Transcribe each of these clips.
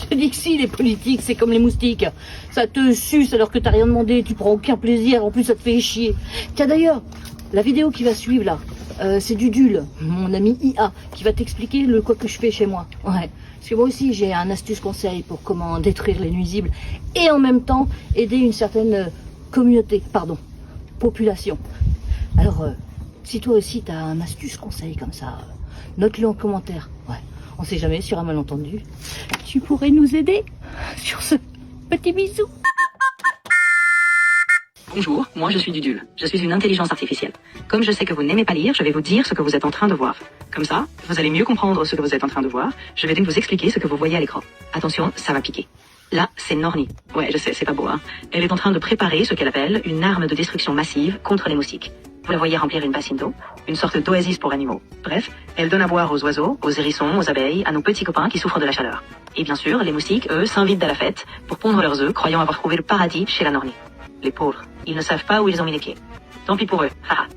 te dis que si, les politiques, c'est comme les moustiques. Ça te suce alors que t'as rien demandé, tu prends aucun plaisir, en plus ça te fait chier. Tiens d'ailleurs, la vidéo qui va suivre là, c'est Dudule, mon ami IA, qui va t'expliquer le quoi que je fais chez moi. Ouais. Parce que moi aussi j'ai un astuce conseil pour comment détruire les nuisibles et en même temps aider une certaine population. Alors, si toi aussi t'as un astuce conseil comme ça, note-le en commentaire. Ouais. On sait jamais, sur un malentendu, tu pourrais nous aider. Sur ce, petit bisou. Bonjour, moi je suis Dudule. Je suis une intelligence artificielle. Comme je sais que vous n'aimez pas lire, je vais vous dire ce que vous êtes en train de voir. Comme ça, vous allez mieux comprendre ce que vous êtes en train de voir. Je vais donc vous expliquer ce que vous voyez à l'écran. Attention, ça va piquer. Là, c'est Norni. Ouais, je sais, c'est pas beau, hein. Elle est en train de préparer ce qu'elle appelle une arme de destruction massive contre les moustiques. Vous la voyez remplir une bassine d'eau, une sorte d'oasis pour animaux. Bref, elle donne à boire aux oiseaux, aux hérissons, aux abeilles, à nos petits copains qui souffrent de la chaleur. Et bien sûr, les moustiques, eux, s'invitent à la fête pour pondre leurs œufs, croyant avoir trouvé le paradis chez la Norni. Les pauvres, ils ne savent pas où ils ont mis les pieds. Tant pis pour eux, haha.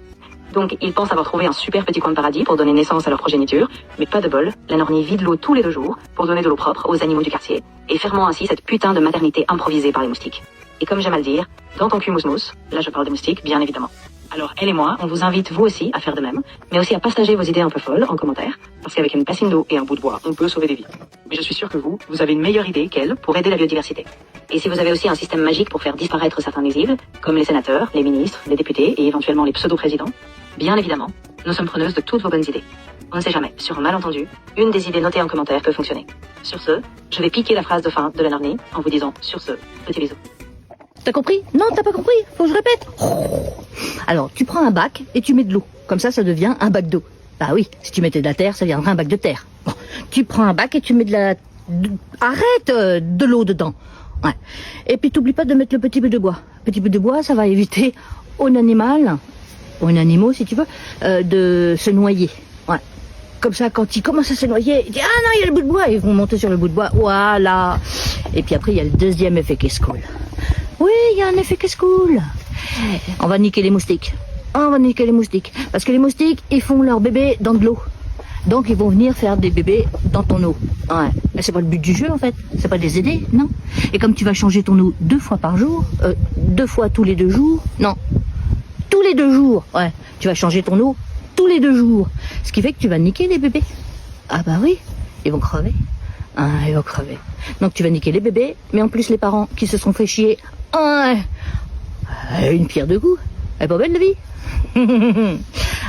Donc, ils pensent avoir trouvé un super petit coin de paradis pour donner naissance à leur progéniture, mais pas de bol, la Norni vide l'eau tous les 2 jours pour donner de l'eau propre aux animaux du quartier, et fermant ainsi cette putain de maternité improvisée par les moustiques. Et comme j'aime à le dire, dans ton cul mousse, là je parle des moustiques, bien évidemment. Alors, elle et moi, on vous invite vous aussi à faire de même, mais aussi à partager vos idées un peu folles en commentaire, parce qu'avec une bassine d'eau et un bout de bois, on peut sauver des vies. Mais je suis sûr que vous avez une meilleure idée qu'elle pour aider la biodiversité. Et si vous avez aussi un système magique pour faire disparaître certains nuisibles, comme les sénateurs, les ministres, les députés et éventuellement les pseudo-présidents, bien évidemment, nous sommes preneuses de toutes vos bonnes idées. On ne sait jamais, sur un malentendu, une des idées notées en commentaire peut fonctionner. Sur ce, je vais piquer la phrase de fin de la Norni en vous disant sur ce, petit bisou. T'as compris? Non, t'as pas compris. Faut que je répète. Alors, tu prends un bac et tu mets de l'eau. Comme ça devient un bac d'eau. Bah oui, si tu mettais de la terre, ça viendrait un bac de terre. Bon, tu prends un bac et tu mets de l'eau dedans. Ouais. Et puis t'oublies pas de mettre le petit bout de bois. Petit bout de bois, ça va éviter aux animaux si tu veux, de se noyer. Ouais. Comme ça, quand ils commencent à se noyer, ils disent ah non, il y a le bout de bois, ils vont monter sur le bout de bois. Voilà. Et puis après, il y a le deuxième effet qui est cool. Oui, il y a un effet qui est cool. On va niquer les moustiques. Parce que les moustiques, ils font leurs bébés dans de l'eau. Donc ils vont venir faire des bébés dans ton eau. Ouais. Mais c'est pas le but du jeu en fait. C'est pas de les aider, non. Et comme tu vas changer ton eau 2 fois par jour, 2 fois tous les 2 jours, non. Tous les 2 jours, ouais. Tu vas changer ton eau tous les 2 jours. Ce qui fait que tu vas niquer les bébés. Ah bah oui, ils vont crever. Ah, ils vont crever. Donc tu vas niquer les bébés, mais en plus les parents qui se sont fait chier. Ah, une pierre deux coups. Elle est pas belle la vie.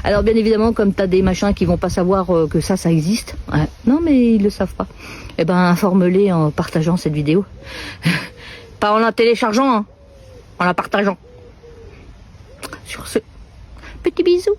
Alors bien évidemment, comme t'as des machins qui vont pas savoir que ça existe. Ouais. Non mais ils le savent pas. Eh ben informe-les en partageant cette vidéo. Pas en la téléchargeant, hein. En la partageant. Sur ce, petit bisou.